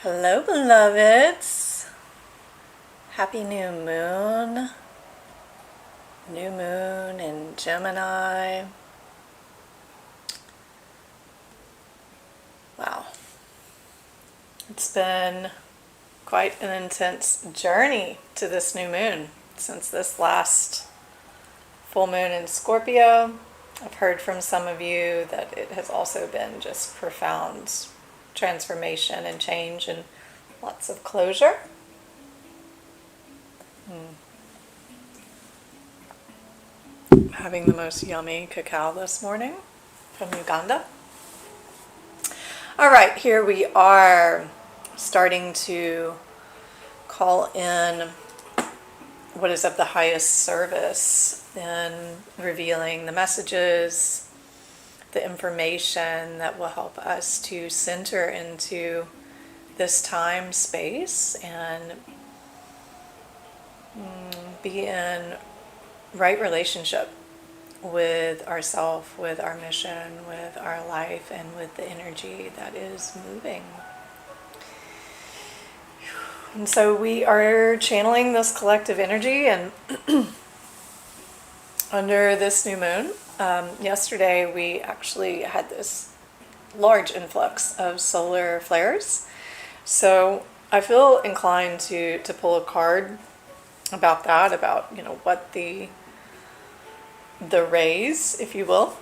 Hello, beloveds. Happy new moon. New moon in Gemini. Wow. It's been quite an intense journey to this new moon since this last full moon in Scorpio. I've heard from some of you that it has also been just profound transformation and change and lots of closure. Having the most yummy cacao this morning from Uganda. All right, here we are starting to call in what is of the highest service in revealing the messages, the information that will help us to center into this time space and be in right relationship with ourself, with our mission, with our life, and with the energy that is moving. And so we are channeling this collective energy and under this new moon. Yesterday we actually had this large influx of solar flares. So I feel inclined to pull a card about that, about what the rays, if you will,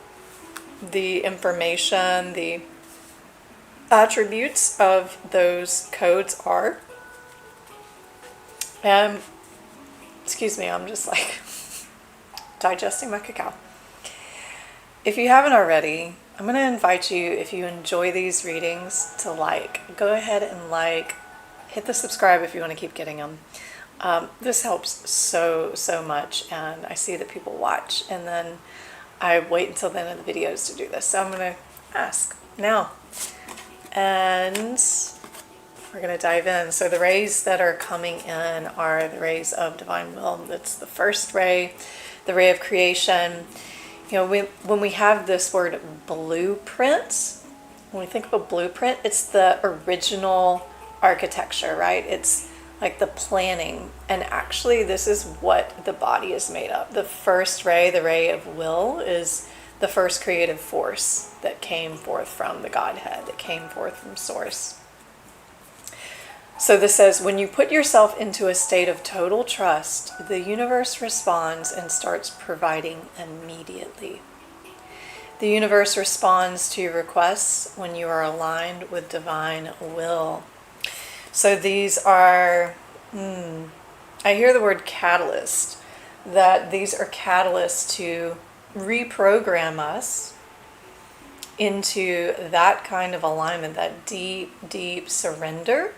the information, the attributes of those codes are. And excuse me, I'm just like digesting my cacao. If you haven't already, I'm going to invite you, if you enjoy these readings, to go ahead and hit the subscribe if you want to keep getting them. This helps so much, and I see that people watch, and then I wait until the end of the videos to do this. So I'm going to ask now, and we're going to dive in. So the rays that are coming in are the rays of divine will. That's the first ray, the ray of creation. When we have this word blueprint, when we think of a blueprint, it's the original architecture, right? It's like the planning. And actually, this is what the body is made of. The first ray, the ray of will, is the first creative force that came forth from the Godhead, that came forth from Source. So this says, when you put yourself into a state of total trust, the universe responds and starts providing immediately. The universe responds to your requests when you are aligned with divine will. So these are, I hear the word catalyst, that these are catalysts to reprogram us into that kind of alignment, that deep surrender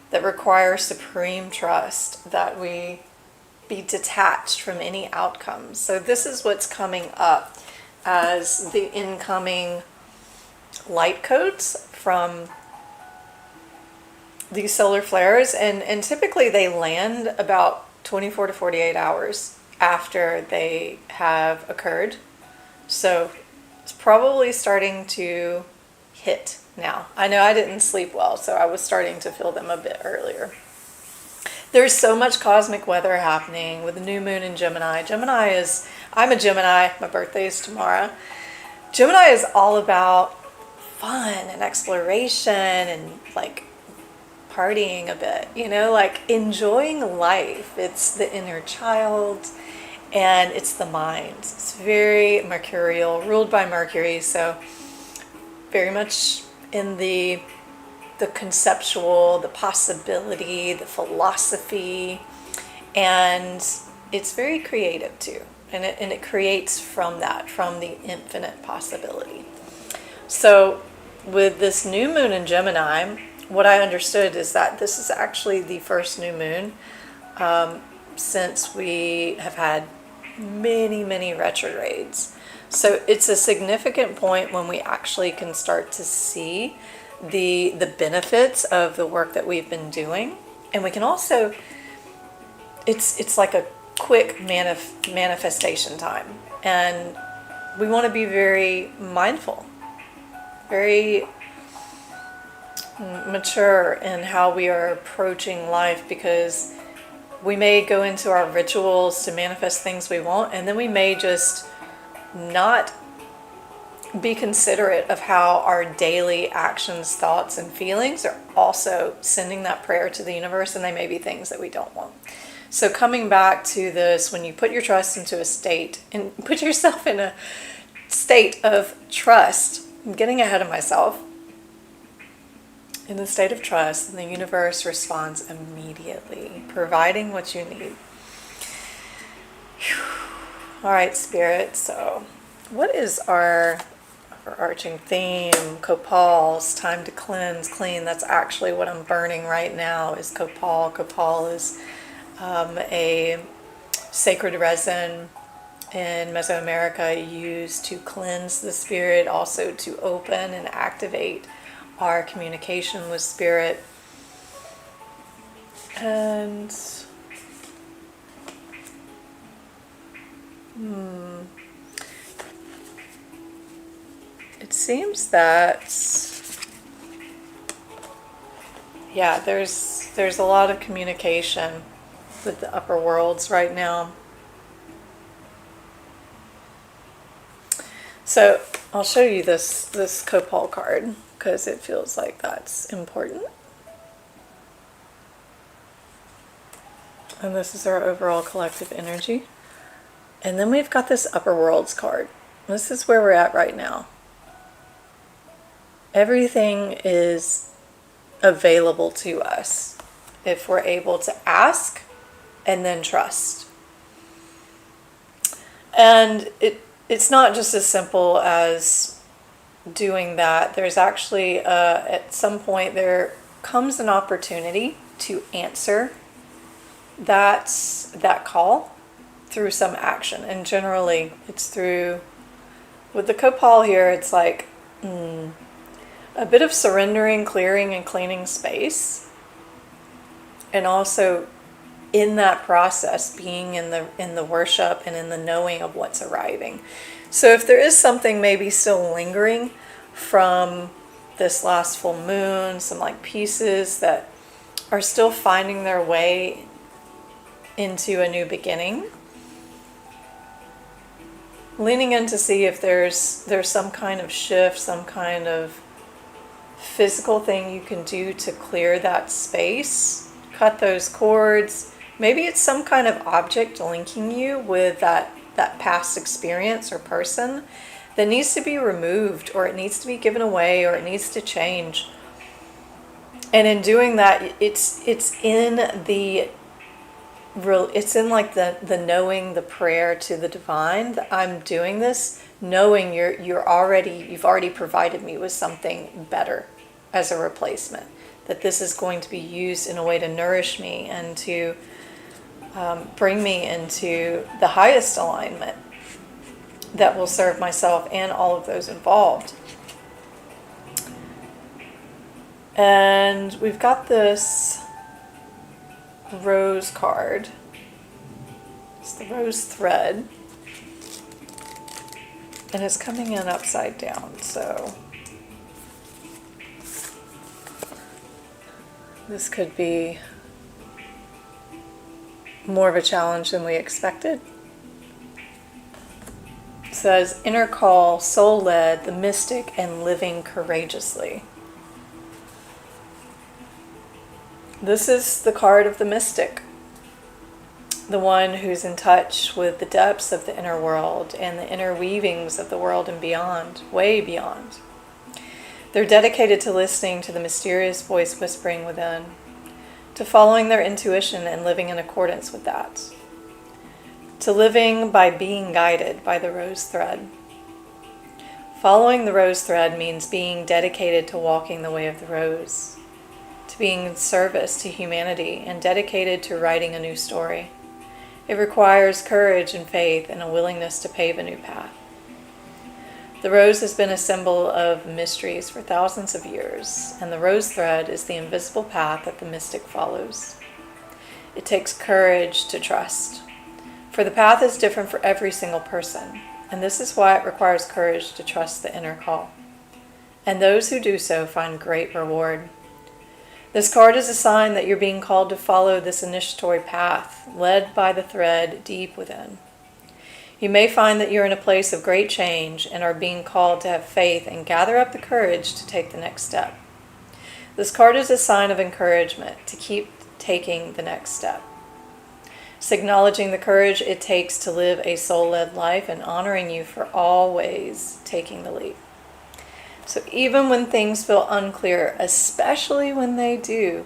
that requires supreme trust, that we be detached from any outcomes. So this is what's coming up as the incoming light codes from these solar flares, and typically they land about 24 to 48 hours after they have occurred. So it's probably starting to hit now. I know I didn't sleep well, so I was starting to feel them a bit earlier. There's so much cosmic weather happening with the new moon in Gemini. I'm a Gemini, my birthday is tomorrow. Gemini is all about fun and exploration and partying a bit, enjoying life. It's the inner child and it's the mind. It's very mercurial, ruled by Mercury, so very much in the conceptual, the possibility, the philosophy, and it's very creative too. And it creates from the infinite possibility. So with this new moon in Gemini, what I understood is that this is actually the first new moon since we have had many retrogrades. So it's a significant point when we actually can start to see the benefits of the work that we've been doing. And we can also, it's like a quick manifestation time. And we want to be very mindful, very mature in how we are approaching life, because we may go into our rituals to manifest things we want, and then we may just not be considerate of how our daily actions, thoughts, and feelings are also sending that prayer to the universe, and they may be things that we don't want. So coming back to this, when you put your trust into a state and put yourself in a state of trust, I'm getting ahead of myself, in the state of trust, and the universe responds immediately, providing what you need. All right, Spirit, so what is our overarching theme? Copal, it's time to cleanse, clean. That's actually what I'm burning right now, is copal. Copal is a sacred resin in Mesoamerica used to cleanse the spirit, also to open and activate our communication with spirit. And it seems that, yeah, there's a lot of communication with the upper worlds right now. So I'll show you this copal card, because it feels like that's important. And this is our overall collective energy. And then we've got this upper worlds card. This is where we're at right now. Everything is available to us if we're able to ask and then trust. And it's not just as simple as doing that. There's actually, at some point, there comes an opportunity to answer that call through some action. And generally, it's through, with the copal here, it's like a bit of surrendering, clearing, and cleaning space. And also, in that process, being in the worship and in the knowing of what's arriving. So if there is something maybe still lingering from this last full moon, some like pieces that are still finding their way into a new beginning, leaning in to see if there's some kind of shift, some kind of physical thing you can do to clear that space, cut those cords. Maybe it's some kind of object linking you with that past experience or person that needs to be removed, or it needs to be given away, or it needs to change. And in doing that, it's in like the knowing, the prayer to the divine, that I'm doing this knowing you've already provided me with something better as a replacement, that this is going to be used in a way to nourish me and to bring me into the highest alignment that will serve myself and all of those involved. And we've got this rose card. It's the rose thread. And it's coming in upside down, so this could be more of a challenge than we expected. It says, inner call, soul-led, the mystic, and living courageously. This is the card of the mystic, the one who's in touch with the depths of the inner world and the inner weavings of the world and beyond, way beyond. They're dedicated to listening to the mysterious voice whispering within, to following their intuition and living in accordance with that, to living by being guided by the rose thread. Following the rose thread means being dedicated to walking the way of the rose, to being in service to humanity and dedicated to writing a new story. It requires courage and faith and a willingness to pave a new path. The rose has been a symbol of mysteries for thousands of years, and the rose thread is the invisible path that the mystic follows. It takes courage to trust, for the path is different for every single person, and this is why it requires courage to trust the inner call. And those who do so find great reward. This card is a sign that you're being called to follow this initiatory path, led by the thread deep within. You may find that you're in a place of great change and are being called to have faith and gather up the courage to take the next step. This card is a sign of encouragement to keep taking the next step. It's acknowledging the courage it takes to live a soul-led life and honoring you for always taking the leap. So even when things feel unclear, especially when they do,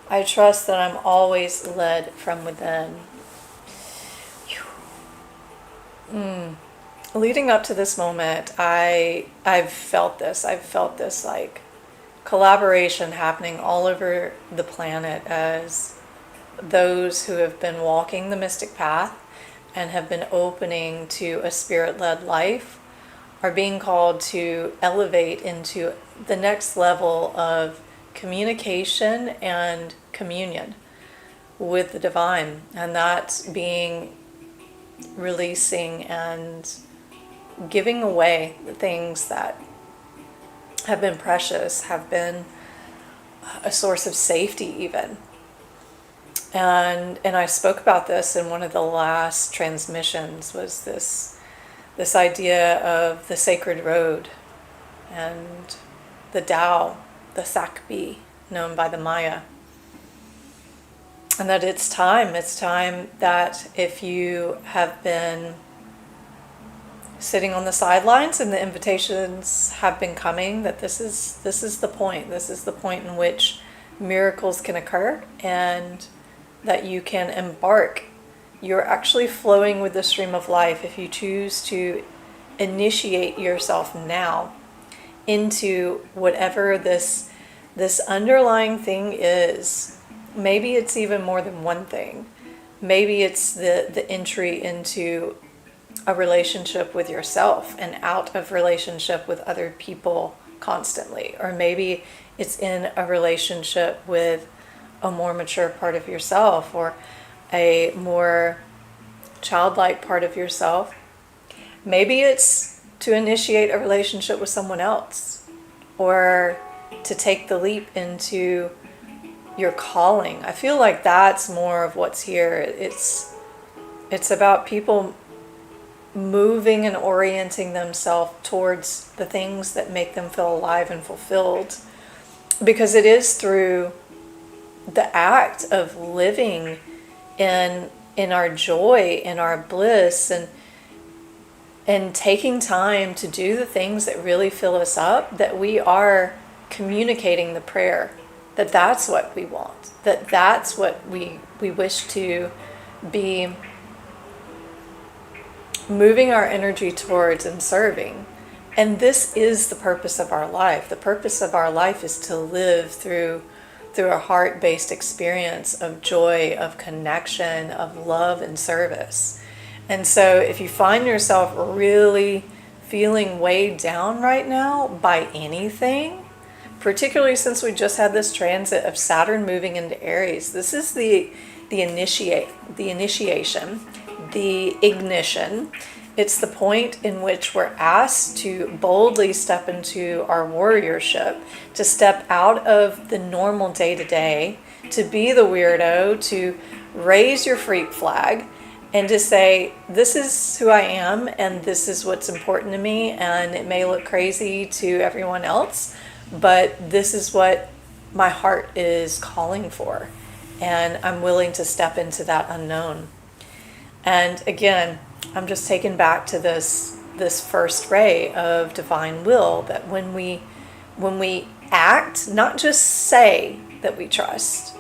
I trust that I'm always led from within. Leading up to this moment, I've felt this. I've felt this like collaboration happening all over the planet as those who have been walking the mystic path and have been opening to a spirit-led life are being called to elevate into the next level of communication and communion with the divine. And that's being releasing and giving away the things that have been precious, have been a source of safety even. And I spoke about this in one of the last transmissions, was this idea of the sacred road and the Tao, the Sakbi, known by the Maya. And that it's time that if you have been sitting on the sidelines and the invitations have been coming, that this is the point. This is the point in which miracles can occur and that you can embark. You're actually flowing with the stream of life if you choose to initiate yourself now into whatever this underlying thing is. Maybe it's even more than one thing. Maybe it's the entry into a relationship with yourself and out of relationship with other people constantly. Or maybe it's in a relationship with a more mature part of yourself or a more childlike part of yourself. Maybe it's to initiate a relationship with someone else or to take the leap into your calling. I feel like that's more of what's here. It's about people moving and orienting themselves towards the things that make them feel alive and fulfilled, because it is through the act of living in our joy, in our bliss, and taking time to do the things that really fill us up, that we are communicating the prayer, that's what we want, that's what we wish to be moving our energy towards and serving. And this is the purpose of our life. The purpose of our life is to live through a heart-based experience of joy, of connection, of love and service. And so if you find yourself really feeling weighed down right now by anything, particularly since we just had this transit of Saturn moving into Aries, this is the initiation, the ignition. It's the point in which we're asked to boldly step into our warriorship, to step out of the normal day-to-day, to be the weirdo, to raise your freak flag, and to say, this is who I am, and this is what's important to me, and it may look crazy to everyone else, but this is what my heart is calling for, and I'm willing to step into that unknown. And again, I'm just taken back to this first ray of divine will, that when we act, not just say that we trust,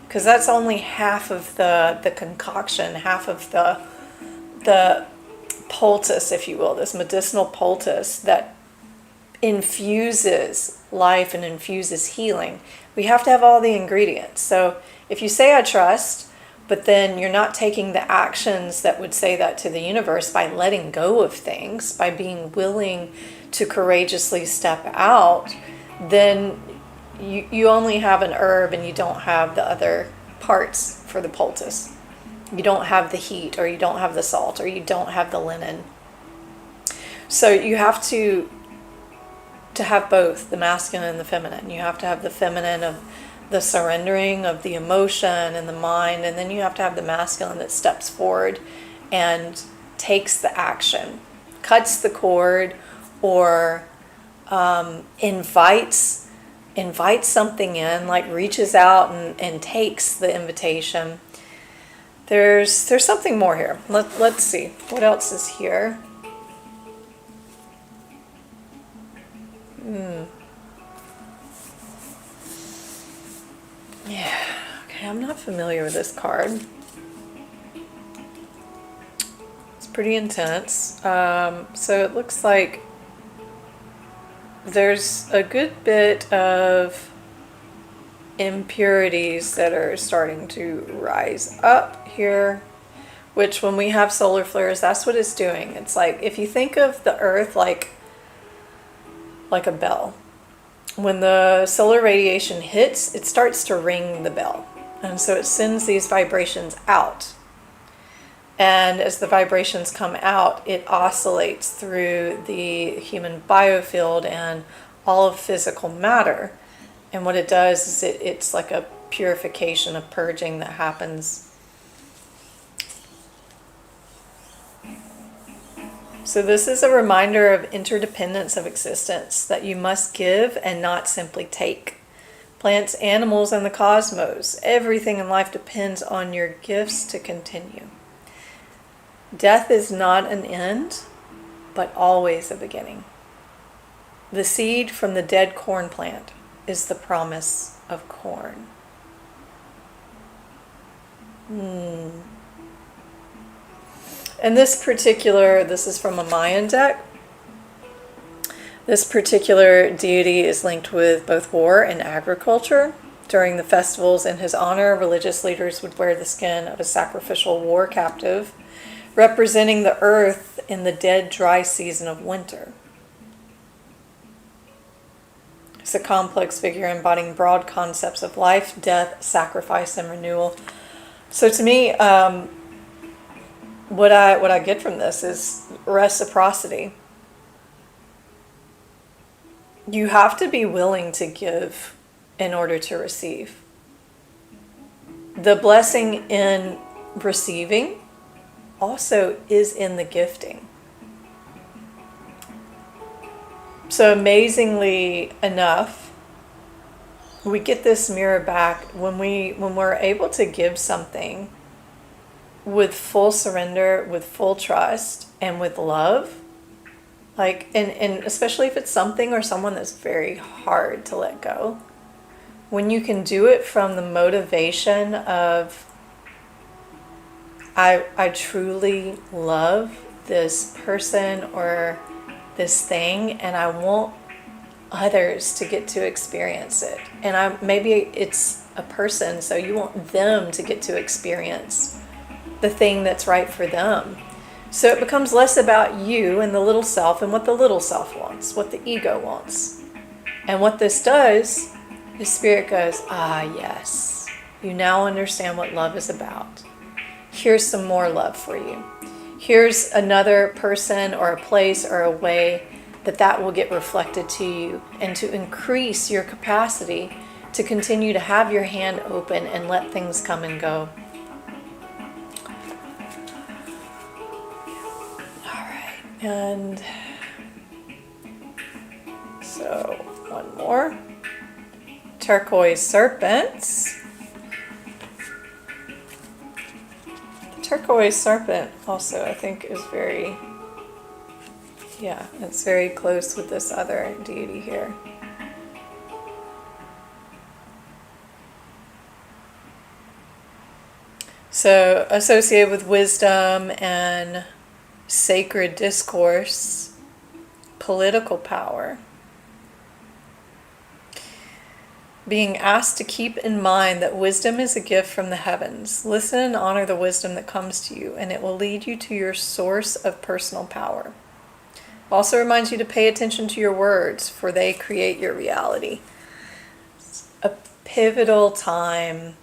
because that's only half of the concoction, half of the poultice, if you will, this medicinal poultice that infuses life and infuses healing. We have to have all the ingredients. So if you say I trust, but then you're not taking the actions that would say that to the universe by letting go of things, by being willing to courageously step out, then you only have an herb and you don't have the other parts for the poultice. You don't have the heat, or you don't have the salt, or you don't have the linen. So you have to have both the masculine and the feminine. You have to have the feminine of the surrendering of the emotion and the mind, and then you have to have the masculine that steps forward and takes the action, cuts the cord, or invites something in, like reaches out and takes the invitation. There's something more here. Let's see. What else is here? Yeah. Okay, I'm not familiar with this card. It's pretty intense. So it looks like there's a good bit of impurities that are starting to rise up here, which when we have solar flares, that's what it's doing. It's like, if you think of the earth like a bell, when the solar radiation hits, it starts to ring the bell, and so it sends these vibrations out. And as the vibrations come out, it oscillates through the human biofield and all of physical matter. And what it does is it's like a purification, a purging that happens. So this is a reminder of interdependence of existence, that you must give and not simply take. Plants, animals, and the cosmos, everything in life depends on your gifts to continue. Death is not an end, but always a beginning. The seed from the dead corn plant is the promise of corn. And this is from a Mayan deck. This particular deity is linked with both war and agriculture. During the festivals in his honor, religious leaders would wear the skin of a sacrificial war captive, representing the earth in the dead, dry season of winter. It's a complex figure embodying broad concepts of life, death, sacrifice, and renewal. So to me, what I get from this is reciprocity. You have to be willing to give in order to receive. The blessing in receiving also is in the gifting. So amazingly enough, we get this mirror back when we're able to give something with full surrender, with full trust, and with love. Like, and especially if it's something or someone that's very hard to let go. When you can do it from the motivation of, I truly love this person or this thing, and I want others to get to experience it. And maybe it's a person, so you want them to get to experience the thing that's right for them. So it becomes less about you and the little self and what the little self wants, what the ego wants. And what this does is Spirit goes, yes, you now understand what love is about. Here's some more love for you. Here's another person or a place or a way that will get reflected to you, and to increase your capacity to continue to have your hand open and let things come and go. All right, and so one more. Turquoise serpents. Turquoise serpent also, I think, is very, it's very close with this other deity here. So associated with wisdom and sacred discourse, political power. Being asked to keep in mind that wisdom is a gift from the heavens. Listen and honor the wisdom that comes to you, and it will lead you to your source of personal power. Also reminds you to pay attention to your words, for they create your reality. It's a pivotal time.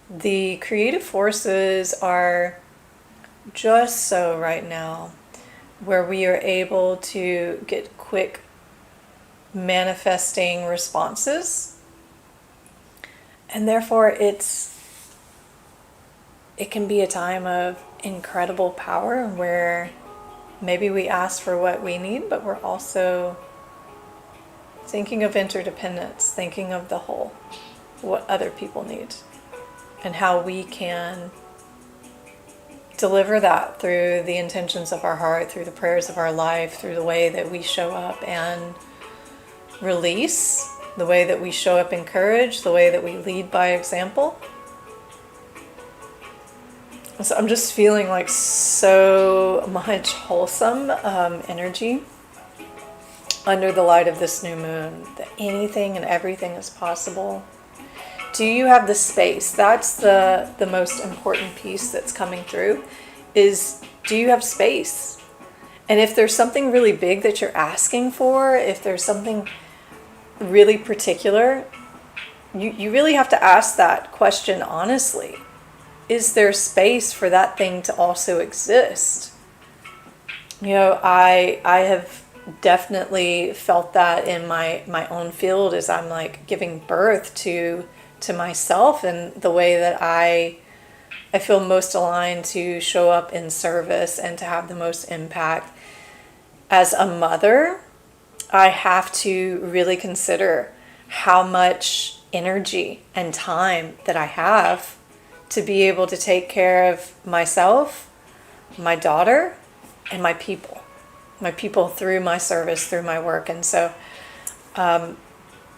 The creative forces are just so right now, where we are able to get quick manifesting responses. And therefore it can be a time of incredible power where maybe we ask for what we need, but we're also thinking of interdependence, thinking of the whole, what other people need, and how we can deliver that through the intentions of our heart, through the prayers of our life, through the way that we show up and release, the way that we show up in courage, the way that we lead by example. So I'm just feeling like so much wholesome energy under the light of this new moon, that anything and everything is possible. Do you have the space? That's the most important piece that's coming through, is do you have space? And if there's something really big that you're asking for, if there's something really particular, you really have to ask that question honestly. Is there space for that thing to also exist? You know, I have definitely felt that in my own field as I'm like giving birth to myself and the way that I feel most aligned to show up in service and to have the most impact. As a mother, I have to really consider how much energy and time that I have to be able to take care of myself, my daughter, and my people through my service, through my work. And so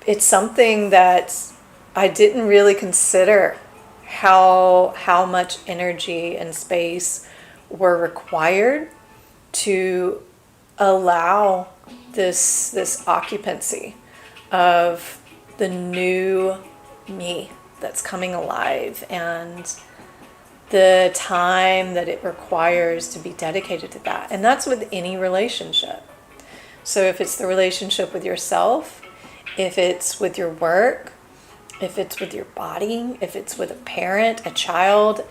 it's something that I didn't really consider how much energy and space were required to allow this occupancy of the new me that's coming alive, and the time that it requires to be dedicated to that. And that's with any relationship. So if it's the relationship with yourself, if it's with your work, if it's with your body, if it's with a parent, a child,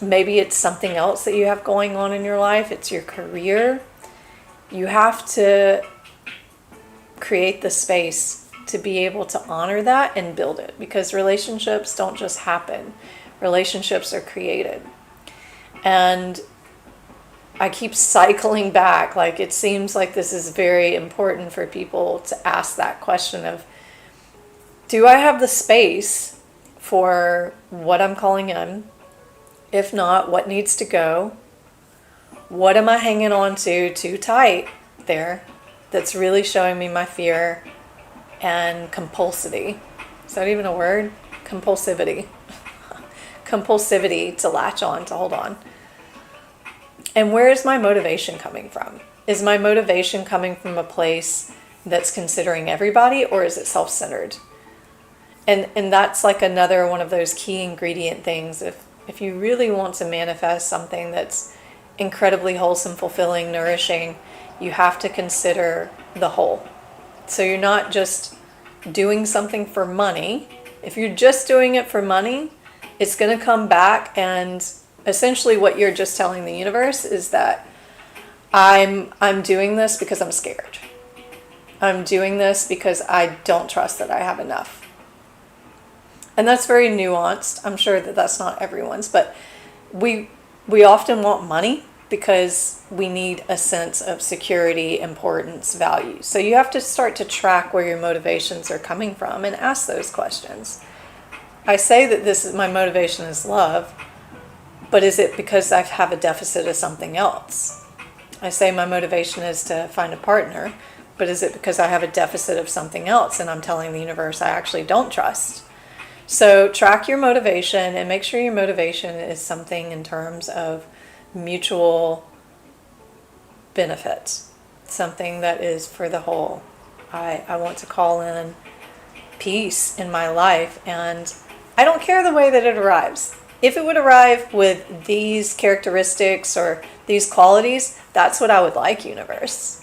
maybe it's something else that you have going on in your life, it's your career, you have to create the space to be able to honor that and build it, because relationships don't just happen. Relationships are created. And I keep cycling back, like it seems like this is very important for people to ask that question of, do I have the space for what I'm calling in? If not, what needs to go? What am I hanging on to too tight there that's really showing me my fear and compulsivity? Is that even a word? Compulsivity. Compulsivity to latch on, to hold on. And where is my motivation coming from? Is my motivation coming from a place that's considering everybody, or is it self-centered? And that's like another one of those key ingredient things. If you really want to manifest something that's incredibly wholesome, fulfilling, nourishing, you have to consider the whole. So you're not just doing something for money. If you're just doing it for money, it's going to come back, and essentially what you're just telling the universe is that I'm doing this because I'm scared. I'm doing this because I don't trust that I have enough. And that's very nuanced. I'm sure that that's not everyone's, but we often want money because we need a sense of security, importance, value. So you have to start to track where your motivations are coming from and ask those questions. I say that my motivation is love, but is it because I have a deficit of something else? I say my motivation is to find a partner, but is it because I have a deficit of something else and I'm telling the universe I actually don't trust? So track your motivation and make sure your motivation is something in terms of mutual benefit, something that is for the whole. I want to call in peace in my life, and I don't care the way that it arrives. If it would arrive with these characteristics or these qualities, that's what I would like, universe.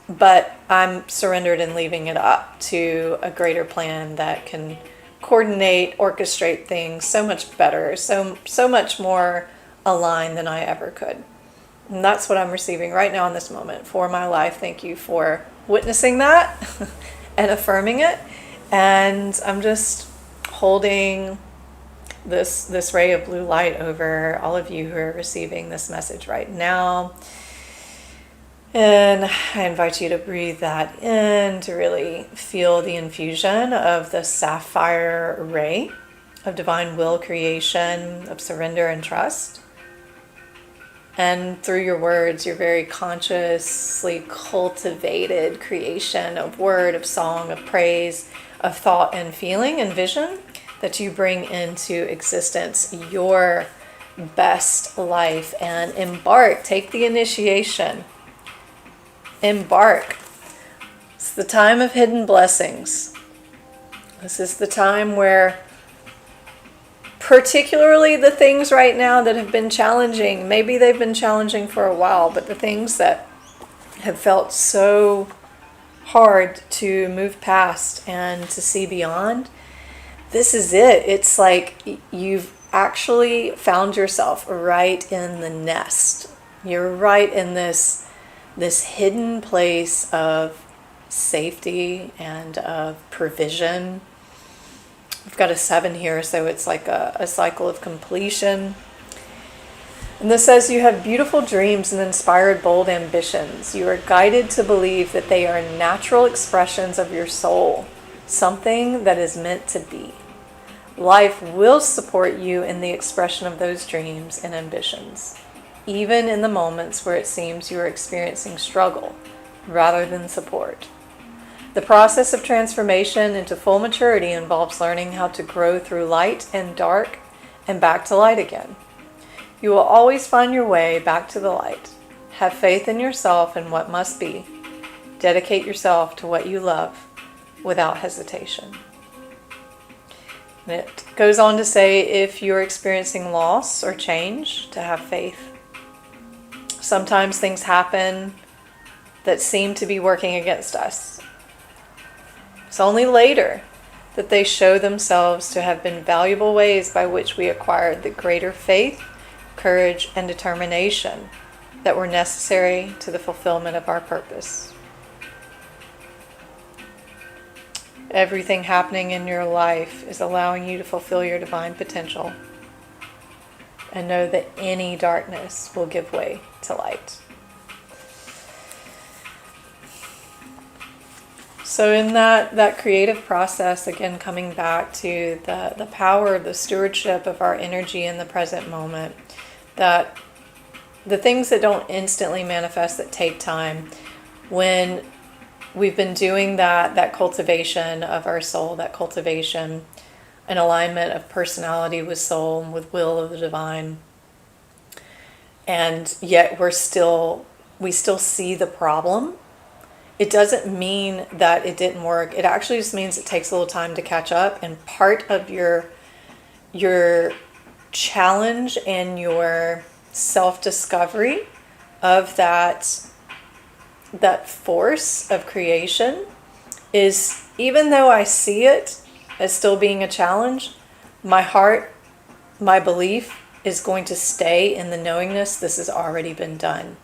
But I'm surrendered and leaving it up to a greater plan that can coordinate, orchestrate things so much better, so much more aligned than I ever could. And that's what I'm receiving right now in this moment for my life. Thank you for witnessing that and affirming it. And I'm just holding this ray of blue light over all of you who are receiving this message right now. And I invite you to breathe that in, to really feel the infusion of the sapphire ray of divine will creation, of surrender and trust. And through your words, your very consciously cultivated creation of word, of song, of praise, of thought and feeling and vision that you bring into existence, your best life, and embark, take the initiation. Embark. It's the time of hidden blessings. This is the time where, particularly the things right now that have been challenging, maybe they've been challenging for a while, but the things that have felt so hard to move past and to see beyond, this is it. It's like you've actually found yourself right in the nest. You're right in this hidden place of safety and of provision. We've got a 7 here, so it's like a cycle of completion. And this says you have beautiful dreams and inspired bold ambitions. You are guided to believe that they are natural expressions of your soul, something that is meant to be. Life will support you in the expression of those dreams and ambitions, even in the moments where it seems you are experiencing struggle rather than support. The process of transformation into full maturity involves learning how to grow through light and dark and back to light again. You will always find your way back to the light. Have faith in yourself and what must be. Dedicate yourself to what you love without hesitation. And it goes on to say, if you're experiencing loss or change, to have faith. Sometimes things happen that seem to be working against us. It's only later that they show themselves to have been valuable ways by which we acquired the greater faith, courage, and determination that were necessary to the fulfillment of our purpose. Everything happening in your life is allowing you to fulfill your divine potential, and know that any darkness will give way to light. So in that creative process, again, coming back to the power, the stewardship of our energy in the present moment, that the things that don't instantly manifest, that take time, when we've been doing that cultivation of our soul, that cultivation and alignment of personality with soul and with will of the divine, and yet we still see the problem, it doesn't mean that it didn't work. It actually just means it takes a little time to catch up. And part of your challenge and your self-discovery of that force of creation is, even though I see it as still being a challenge, my heart, my belief is going to stay in the knowingness this has already been done.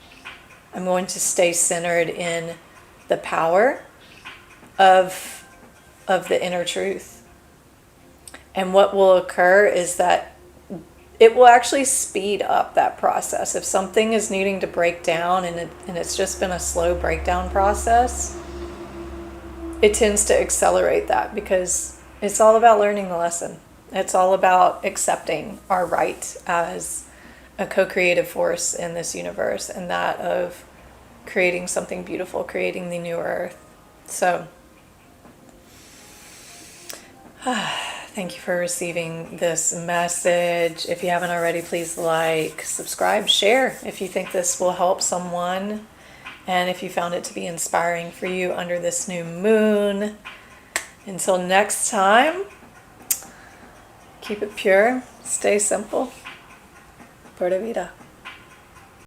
I'm going to stay centered in the power of the inner truth. And what will occur is that it will actually speed up that process. If something is needing to break down and it's just been a slow breakdown process, it tends to accelerate that, because it's all about learning the lesson. It's all about accepting our right as a co-creative force in this universe, and that of creating something beautiful, creating the new earth. So, thank you for receiving this message. If you haven't already, please like, subscribe, share if you think this will help someone, and if you found it to be inspiring for you under this new moon. Until next time, keep it pure, stay simple. Pura vida.